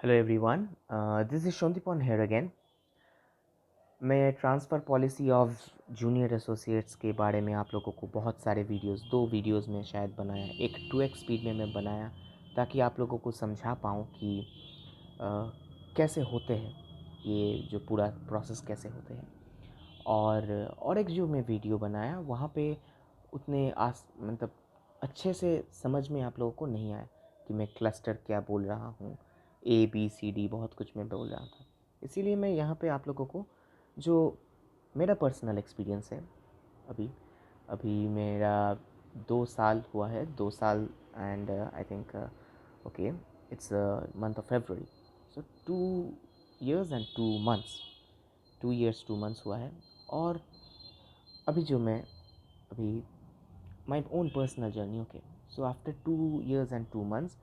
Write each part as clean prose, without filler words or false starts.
Hello everyone, this is Shontipon here again. मैं transfer policy of junior associates के बारे में आप लोगों को बहुत सारे दो वीडियोस में शायद बनाया। एक 2x स्पीड में मैं बनाया ताकि आप लोगों को समझा पाऊँ कि अ, कैसे होते हैं ये जो पूरा प्रोसेस कैसे होते हैं। और एक जो मैं वीडियो बनाया वहाँ पे उतने मतलब अच्छे से समझ में आप लोगों को नहीं आया कि मैं क्लस्टर क्या बोल रहा हूँ। ABCD बहुत कुछ मैं बोल रहा था। इसीलिए मैं यहाँ पे आप लोगों को जो मेरा पर्सनल एक्सपीरियंस है अभी अभी मेरा 2 साल हुआ है, 2 साल। And I think okay, it's month of February, so 2 years 2 months हुआ है। और अभी जो मैं अभी my own personal journey, okay, so after 2 years and 2 months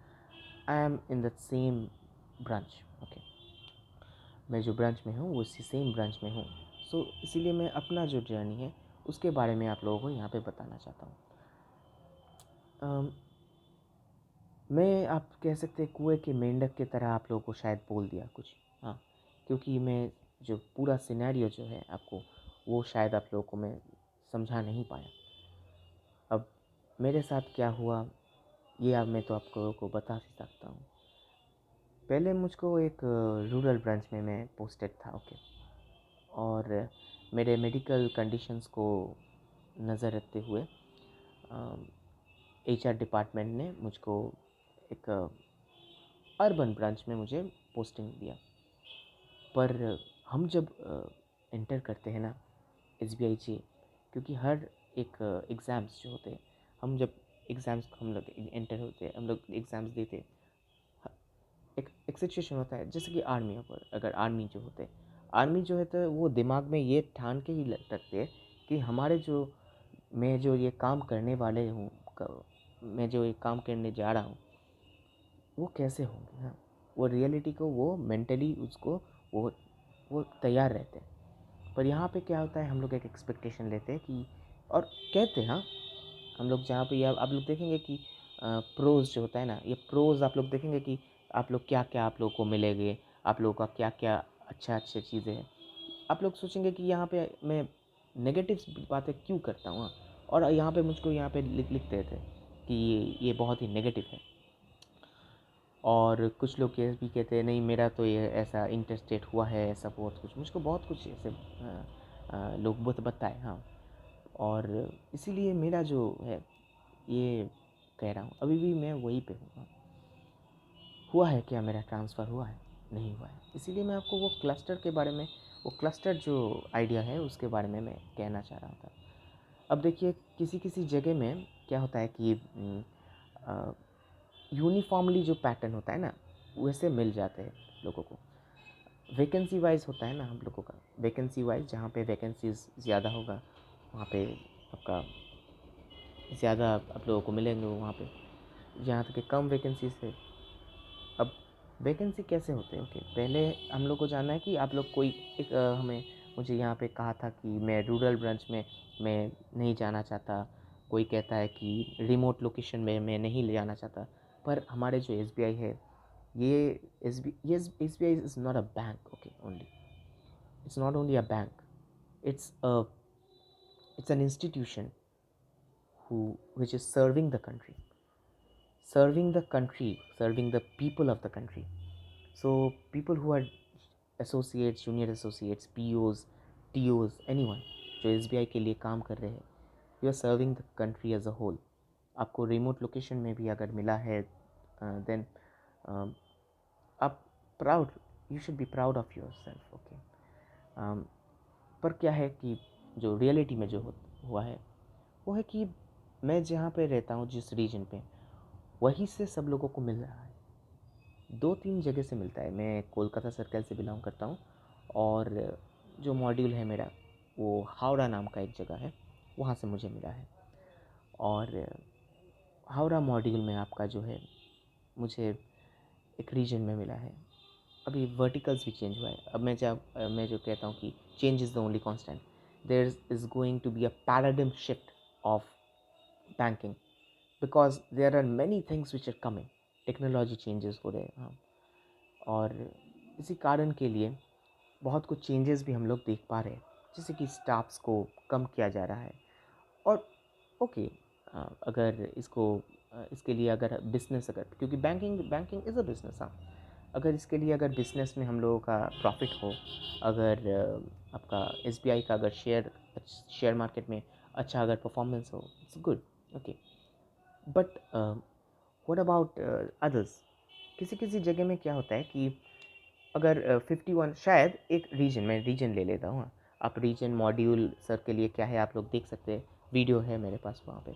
I am in the same branch, okay, मैं जो ब्रांच में हूँ वो उसी सेम ब्रांच में हूँ। सो इसीलिए मैं अपना जो जर्नी है उसके बारे में आप लोगों को यहाँ पे बताना चाहता हूँ। मैं आप कह सकते हैं कुएं के मेंढक की तरह आप लोगों को शायद बोल दिया कुछ, हाँ, क्योंकि मैं जो पूरा सिनेरियो जो है आपको वो शायद आप लोगों को मैं समझा नहीं पाया। अब मेरे साथ क्या हुआ ये अब मैं तो आपको को बता ही सकता हूँ। पहले मुझको एक रूरल ब्रांच में मैं पोस्टेड था, ओके। और मेरे मेडिकल कंडीशंस को नज़र रखते हुए HR डिपार्टमेंट ने मुझको एक अर्बन ब्रांच में मुझे पोस्टिंग दिया। पर हम जब एंटर करते हैं ना SBI जी, क्योंकि हर एक एग्ज़ाम्स जो होते हैं, हम जब एग्ज़ाम्स हम लोग एंटर होते हैं, हम लोग एग्ज़ाम्स देते, एक सिचुएशन होता है जैसे कि आर्मी पर, अगर आर्मी जो होते हैं, आर्मी जो है तो वो दिमाग में ये ठान के ही रखते हैं कि हमारे जो मैं जो ये काम करने वाले हूँ, मैं जो ये काम करने जा रहा हूँ वो कैसे होंगे, हाँ, वो रियलिटी को वो मेंटली उसको वो वो तैयार रहते हैं। पर यहाँ पे क्या होता है, हम लोग एक एक्सपेक्टेशन लेते हैं कि और कहते हैं, हाँ, हम लोग जहाँ पे आप लोग देखेंगे कि प्रोज जो होता है ना, ये प्रोज आप लोग देखेंगे कि आप लोग क्या क्या आप लोग को मिलेंगे, आप लोगों का क्या क्या अच्छे चीज़ें हैं। आप लोग सोचेंगे कि यहाँ पे मैं नेगेटिव बातें क्यों करता हूँ, हाँ, और यहाँ पे मुझको यहाँ पे लिखते थे कि ये बहुत ही नेगेटिव है। और कुछ लोग ये भी कहते हैं नहीं मेरा तो ये ऐसा इंटरस्टेट हुआ है, ऐसा बहुत कुछ मुझको बहुत कुछ ऐसे लोग बताए, हाँ। और इसीलिए मेरा जो है ये कह रहा हूँ अभी भी मैं वहीं पे हूँ, हाँ। हुआ है क्या, मेरा ट्रांसफ़र हुआ है, नहीं हुआ है। इसीलिए मैं आपको वो क्लस्टर के बारे में, वो क्लस्टर जो आइडिया है उसके बारे में मैं कहना चाह रहा था। अब देखिए किसी किसी जगह में क्या होता है कि यूनिफॉर्मली जो पैटर्न होता है ना वैसे मिल जाते हैं लोगों को। वैकेंसी वाइज होता है ना हम लोगों का, वैकेंसी वाइज जहाँ पे वैकेंसीज ज़्यादा होगा वहाँ पे आपका ज़्यादा आप लोगों को मिलेंगे वहाँ पे। जहाँ तक कि कम वैकेंसीज है, अब वैकेंसी कैसे होते हैं, ओके, पहले हम लोग को जानना है कि आप लोग कोई एक हमें मुझे यहाँ पे कहा था कि मैं रूरल ब्रांच में मैं नहीं जाना चाहता। कोई कहता है कि रिमोट लोकेशन में मैं नहीं ले जाना चाहता। पर हमारे जो SBI है, ये SBI is not a bank, okay, only it's not only a bank, it's a it's an institution who which is serving the people of the country. So people who are associates, junior associates, POs, TOs, anyone जो SBI के लिए काम कर रहे हैं, you are serving the country as a whole. आपको remote location में भी अगर मिला है देन आप proud, you should be proud of yourself, okay. पर क्या है कि जो रियलिटी में जो हुआ है वो है कि मैं जहाँ पे रहता हूँ जिस रीजन पे, वहीं से सब लोगों को मिल रहा है। 2-3 जगह से मिलता है। मैं कोलकाता सर्कल से बिलोंग करता हूँ और जो मॉड्यूल है मेरा वो हावड़ा नाम का एक जगह है, वहाँ से मुझे मिला है। और हावड़ा मॉड्यूल में आपका जो है मुझे एक रीजन में मिला है। अभी वर्टिकल्स भी चेंज हुआ है। अब मैं जो कहता हूँ कि change is the only constant, there is going to be a paradigm shift of banking because there are many things which are coming. Technology changes हो रहे हैं, हाँ। और इसी कारण के लिए बहुत कुछ चेंजेस भी हम लोग देख पा रहे हैं, जैसे कि स्टाफ्स को कम किया जा रहा है। और ओके, अगर इसके लिए अगर बिज़नेस, अगर क्योंकि banking banking is a business, हाँ, अगर इसके लिए अगर बिज़नेस में हम लोगों का प्रॉफिट हो, अगर आपका एसबीआई का अगर शेयर मार्केट में अच्छा अगर परफॉर्मेंस हो, it's good, okay. But what about others? किसी किसी जगह में क्या होता है कि अगर 51 शायद एक रीजन, मैं रीजन ले लेता हूँ, आप रीजन मॉड्यूल सर के लिए क्या है आप लोग देख सकते हैं, वीडियो है मेरे पास वहाँ पे,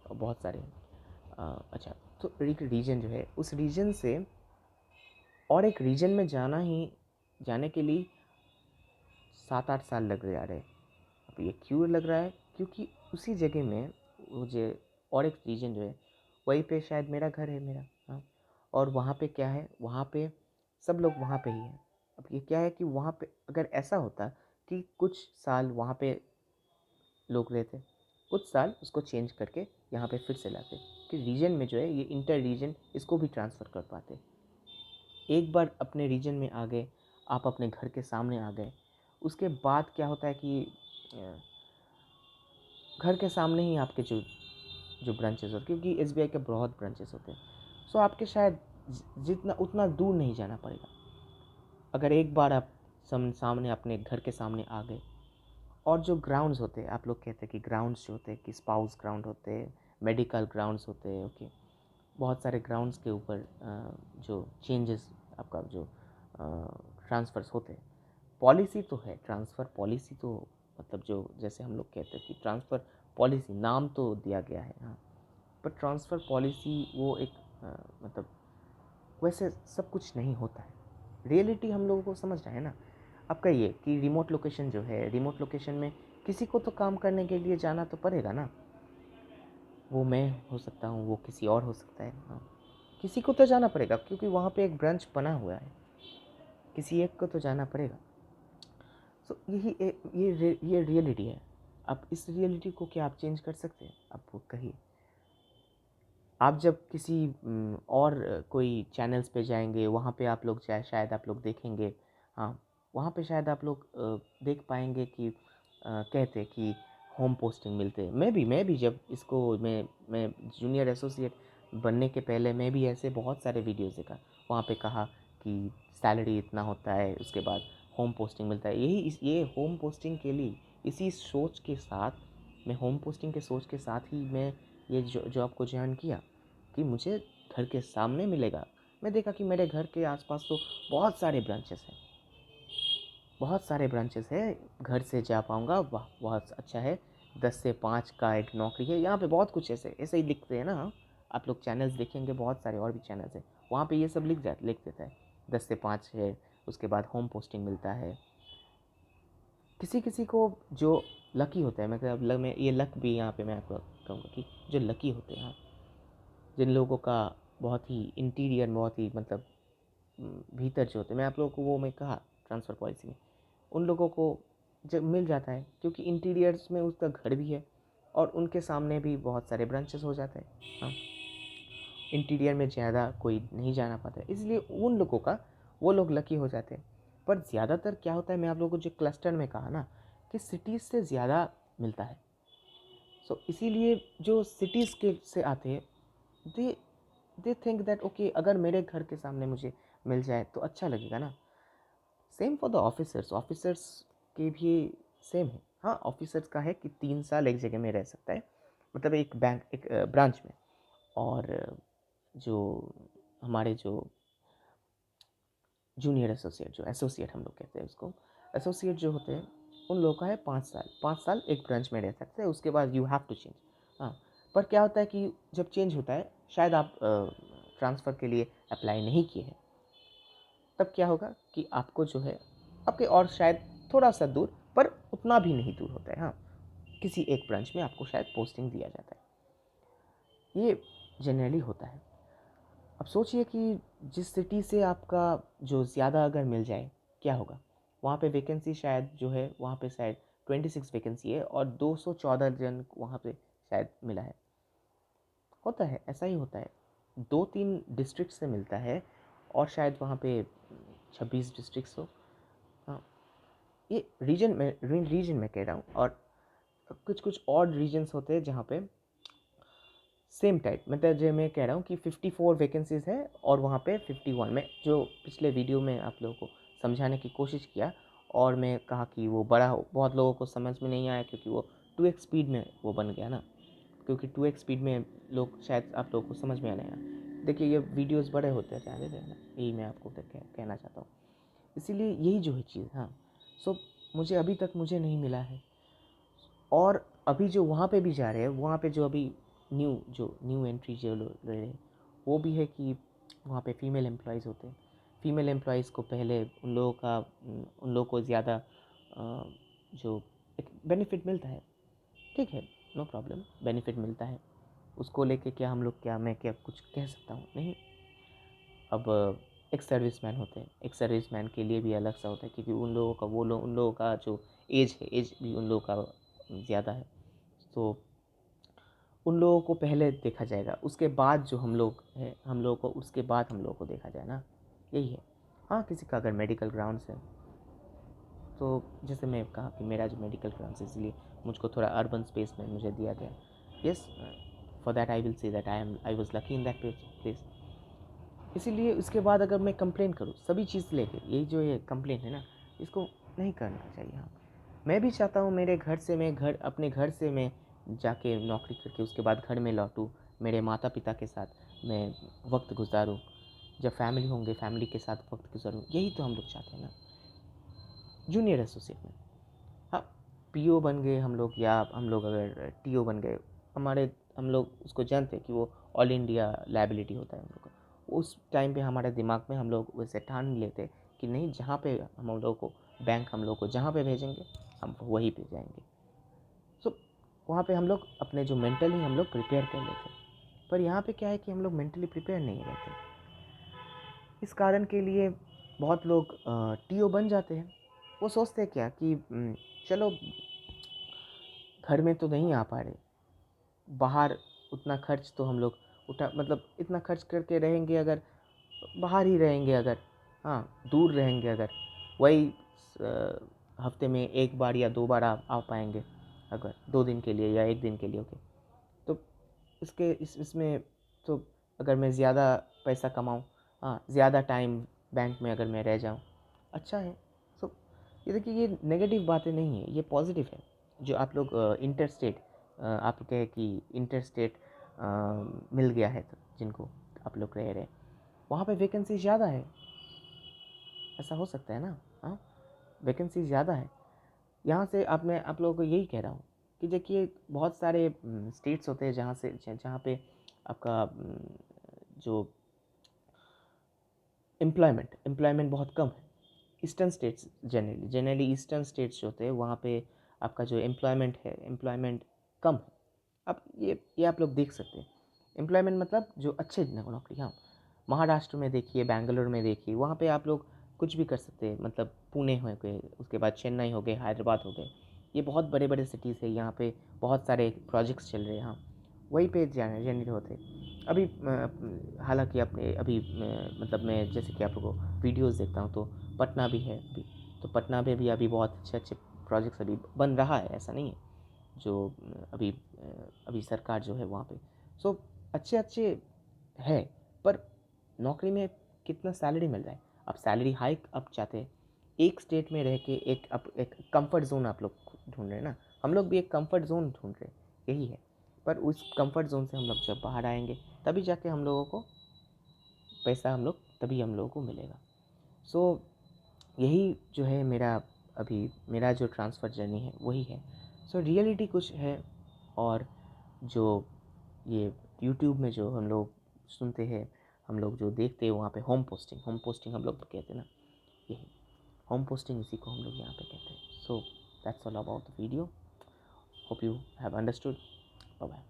और बहुत सारे हैं। अच्छा, तो एक रीजन जो है, उस रीजन से और एक रीजन में जाने के लिए 7-8 साल लग जा रहे हैं। अब ये क्यों लग रहा है? क्योंकि उसी जगह में मुझे और एक रीजन जो है, वहीं पे शायद मेरा घर है मेरा, हाँ। और वहाँ पे क्या है, वहाँ पे सब लोग वहाँ पे ही हैं। अब ये क्या है कि वहाँ पे अगर ऐसा होता कि कुछ साल वहाँ पे लोग रहते, कुछ साल उसको चेंज करके यहाँ पे फिर से लाते, कि रीजन में जो है ये इंटर रीजन इसको भी ट्रांसफ़र कर पाते। एक बार अपने रीजन में आ गए, आप अपने घर के सामने आ गए, उसके बाद क्या होता है कि घर के सामने ही आपके जो जो ब्रांचेस होते, क्योंकि एसबीआई के बहुत ब्रांचेस होते हैं, सो आपके शायद जितना उतना दूर नहीं जाना पड़ेगा। अगर एक बार आप सामने अपने घर के सामने आ गए, और जो ग्राउंड्स होते हैं, आप लोग कहते हैं कि ग्राउंड्स जो होते हैं कि स्पाउस ग्राउंड होते हैं, मेडिकल ग्राउंड्स होते हैं, ओके, बहुत सारे ग्राउंड्स के ऊपर जो चेंजेस, आपका जो ट्रांसफ़र्स होते हैं, पॉलिसी तो है, ट्रांसफ़र पॉलिसी तो, मतलब जो जैसे हम लोग कहते हैं कि ट्रांसफ़र पॉलिसी नाम तो दिया गया है, हाँ, पर ट्रांसफ़र पॉलिसी वो एक मतलब वैसे सब कुछ नहीं होता है। रियलिटी हम लोगों को समझना है ना। आपका ये कि रिमोट लोकेशन जो है, रिमोट लोकेशन में किसी को तो काम करने के लिए जाना तो पड़ेगा ना। वो मैं हो सकता हूँ, वो किसी और हो सकता है, हाँ। किसी को तो जाना पड़ेगा, क्योंकि वहाँ पे एक ब्रांच बना हुआ है, किसी एक को तो जाना पड़ेगा। सो ये रियलिटी है। अब इस रियलिटी को क्या आप चेंज कर सकते हैं? आप वो कहिए। आप जब किसी और कोई चैनल्स पे जाएंगे, वहाँ पे आप लोग शायद आप लोग देखेंगे, हाँ, वहाँ पे शायद आप लोग देख पाएंगे कि कहते कि होम पोस्टिंग मिलते। मैं भी जब इसको मैं जूनियर एसोसिएट बनने के पहले मैं भी ऐसे बहुत सारे वीडियोस देखा, वहाँ पे कहा कि सैलरी इतना होता है, उसके बाद होम पोस्टिंग मिलता है। ये होम पोस्टिंग के लिए, इसी सोच के साथ, मैं होम पोस्टिंग के सोच के साथ ही मैं ये जॉब को ज्वाइन किया कि मुझे घर के सामने मिलेगा। मैं देखा कि मेरे घर के आसपास तो बहुत सारे ब्रांचेस हैं, बहुत सारे ब्रांचेस हैं, घर से जा पाऊँगा, वाह बहुत अच्छा है। 10 से 5 का एक नौकरी है, यहाँ पे बहुत कुछ ऐसे ऐसे ही लिखते हैं ना। आप लोग चैनल्स देखेंगे, बहुत सारे और भी चैनल्स हैं, वहाँ पे ये सब लिख देता है 10 से 5 है, उसके बाद होम पोस्टिंग मिलता है। किसी किसी को जो लकी होता है, मैं ये लक भी यहाँ पे मैं आपको कहूँगा कि जो लकी होते हैं, हाँ, जिन लोगों का बहुत ही इंटीरियर, बहुत ही मतलब भीतर जो होते हैं, मैं आप लोगों को वो मैं कहा ट्रांसफ़र पॉलिसी में, उन लोगों को जब मिल जाता है, क्योंकि इंटीरियर्स में उसका घर भी है और उनके सामने भी बहुत सारे ब्रांचेस हो जाते हैं, हाँ। इंटीरियर में ज़्यादा कोई नहीं जाना पाता है, इसलिए उन लोगों का, वो लोग लकी हो जाते हैं। पर ज़्यादातर क्या होता है, मैं आप लोगों को जो क्लस्टर में कहा ना कि सिटीज़ से ज़्यादा मिलता है। सो इसीलिए जो सिटीज़ के से आते हैं, दे दे थिंक दैट ओके, अगर मेरे घर के सामने मुझे मिल जाए तो अच्छा लगेगा ना। Same for the officers, officers के भी सेम है, हाँ। ऑफिसर्स का है कि 3 साल एक जगह में रह सकता है, मतलब एक बैंक, एक ब्रांच में। और जो हमारे जो जूनियर एसोसिएट, जो एसोसिएट हम लोग कहते हैं उसको, एसोसिएट जो होते हैं, उन लोगों का है 5 साल, 5 साल एक ब्रांच में रह सकते हैं, उसके बाद यू हैव टू चेंज, हाँ। पर क्या होता है कि जब चेंज होता है, शायद आप ट्रांसफ़र के लिए अप्लाई नहीं किए हैं, तब क्या होगा कि आपको जो है आपके और शायद थोड़ा सा दूर, पर उतना भी नहीं दूर होता है, हाँ, किसी एक ब्रांच में आपको शायद पोस्टिंग दिया जाता है। ये जनरली होता है। अब सोचिए कि जिस सिटी से आपका जो ज़्यादा अगर मिल जाए, क्या होगा? वहाँ पे वैकेंसी शायद जो है, वहाँ पे शायद 26 वैकेंसी है और 214 जन वहाँ पे शायद मिला है। होता है, ऐसा ही होता है। 2-3 डिस्ट्रिक्ट से मिलता है और शायद वहाँ पे 26 डिस्ट्रिक्ट्स हो। हाँ, ये रीजन में कह रहा हूँ। और कुछ कुछ और रीजन्स होते हैं जहाँ पे सेम टाइप, मतलब जो मैं कह रहा हूँ कि 54 वैकेंसीज़ है और वहाँ पे 51 में, जो पिछले वीडियो में आप लोगों को समझाने की कोशिश किया और मैं कहा कि वो बड़ा हो, बहुत लोगों को समझ में नहीं आया क्योंकि वो 2x स्पीड में वो बन गया ना, क्योंकि 2x स्पीड में लोग शायद आप लोगों को समझ में आने आया। देखिए ये वीडियोस बड़े होते जा रहे हैं ना, यही मैं आपको कहना चाहता हूँ। इसीलिए यही जो है चीज़, हाँ। सो मुझे अभी तक मुझे नहीं मिला है। और अभी जो वहाँ पे भी जा रहे हैं, वहाँ पे जो अभी न्यू एंट्री जो ले रहे हैं, वो भी है कि वहाँ पे फीमेल एम्प्लॉयज़ होते हैं। फीमेल एम्प्लॉयज़ को पहले उन लोगों को ज़्यादा जो एक बेनिफिट मिलता है, ठीक है, नो प्रॉब्लम, बेनिफिट मिलता है। उसको लेके मैं क्या कुछ कह सकता हूँ? नहीं। अब एक सर्विसमैन होते हैं, एक सर्विसमैन के लिए भी अलग सा होता है क्योंकि उन लोगों का जो एज भी उन लोगों का ज़्यादा है। तो उन लोगों को पहले देखा जाएगा, उसके बाद जो हम लोग हैं, हम लोगों को उसके बाद हम लोगों को देखा जाए ना, यही है। हाँ, किसी का अगर मेडिकल ग्राउंड्स है तो जैसे मैं कहा कि मेरा जो मेडिकल ग्राउंड्स है, इसलिए मुझको थोड़ा अर्बन स्पेस में मुझे दिया गया। Yes, for that I will say that I was lucky in that place. इसीलिए उसके बाद अगर मैं कंप्लेन करूँ सभी चीज़ लेके, यही जो ये कंप्लेन है ना, इसको नहीं करना चाहिए। हाँ, मैं भी चाहता हूँ अपने घर से मैं जाके नौकरी करके उसके बाद घर में लौटूँ, मेरे माता पिता के साथ मैं वक्त गुजारूँ, जब फैमिली होंगे फैमिली के साथ वक्त गुजारूँ, यही तो हम लोग चाहते हैं ना। जूनियर एसोसिएट में, हाँ, पीओ बन गए हम लोग, या हम लोग अगर टीओ बन गए, हम लोग उसको जानते हैं कि वो ऑल इंडिया लायबिलिटी होता है हम लोग का। उस टाइम पे हमारे दिमाग में हम लोग वैसे ठान लेते कि नहीं, जहाँ पे हम लोग को बैंक हम लोग को जहाँ पे भेजेंगे हम वहीं पे जाएंगे। सो वहाँ पे हम लोग अपने जो मेंटली हम लोग प्रिपेयर कर लेते। पर यहाँ पे क्या है कि हम लोग मेंटली प्रिपेयर नहीं रहते। इस कारण के लिए बहुत लोग टीओ बन जाते हैं। वो सोचते हैं क्या कि चलो घर में तो नहीं आ पा रहे, बाहर उतना खर्च तो हम लोग मतलब इतना खर्च करके रहेंगे अगर, बाहर ही रहेंगे अगर, हाँ, दूर रहेंगे अगर, वही हफ्ते में एक बार या 2 बार आ पाएंगे, अगर 2 दिन के लिए या 1 दिन के लिए, ओके। तो इसमें तो अगर मैं ज़्यादा पैसा कमाऊँ, हाँ, ज़्यादा टाइम बैंक में अगर मैं रह जाऊँ, अच्छा है। सो ये देखिए, ये नेगेटिव बातें नहीं है, ये पॉजिटिव है। जो आप लोग इंटर स्टेट, आप कहे कि इंटर स्टेट मिल गया है, तो जिनको आप लोग रह रहे हैं वहाँ पे वैकेंसी ज़्यादा है, ऐसा हो सकता है ना। हाँ, वैकेंसी ज़्यादा है यहाँ से। मैं आप लोगों को यही कह रहा हूँ कि देखिए बहुत सारे स्टेट्स होते हैं जहाँ पे आपका जो एम्प्लॉयमेंट बहुत कम है। Eastern states, generally eastern states जो होते हैं वहाँ पे आपका जो एम्प्लॉयमेंट कम है। अब ये आप लोग देख सकते हैं। एम्प्लॉयमेंट मतलब जो अच्छे नौकरी, हाँ, महाराष्ट्र में देखिए, बैंगलोर में देखिए, वहाँ पे आप लोग कुछ भी कर सकते हैं। मतलब पुणे हो गए, उसके बाद चेन्नई हो गए, हैदराबाद हो गए, ये बहुत बड़े बड़े सिटीज़ है। यहाँ पे बहुत सारे प्रोजेक्ट्स चल रहे हैं, हाँ, वहीं पे जनरेट होते। अभी हालांकि अपने अभी मतलब मैं जैसे कि आप लोगों को वीडियोस देखता हूँ तो पटना भी है अभी, तो पटना में भी अभी बहुत अच्छे अच्छे प्रोजेक्ट्स अभी बन रहा है, ऐसा नहीं है। जो अभी सरकार जो है वहाँ पे, सो अच्छे अच्छे है। पर नौकरी में कितना सैलरी मिल रहा है? आप सैलरी हाइक आप चाहते हैं, एक स्टेट में रह के एक कंफर्ट जोन आप लोग ढूंढ रहे हैं ना। हम लोग भी एक कंफर्ट जोन ढूंढ रहे हैं, यही है। पर उस कंफर्ट जोन से हम लोग जब बाहर आएंगे तभी जाके हम लोगों को पैसा, तभी हम लोगों को मिलेगा। सो यही जो है मेरा जो ट्रांसफ़र जर्नी है वही है। सो रियलिटी कुछ है। और जो ये यूट्यूब में जो हम लोग सुनते हैं, हम लोग जो देखते हैं वहाँ पे होम पोस्टिंग हम लोग कहते हैं ना, यही होम पोस्टिंग, इसी को हम लोग यहाँ पे कहते हैं। So that's all about the video, hope you have understood. Bye bye.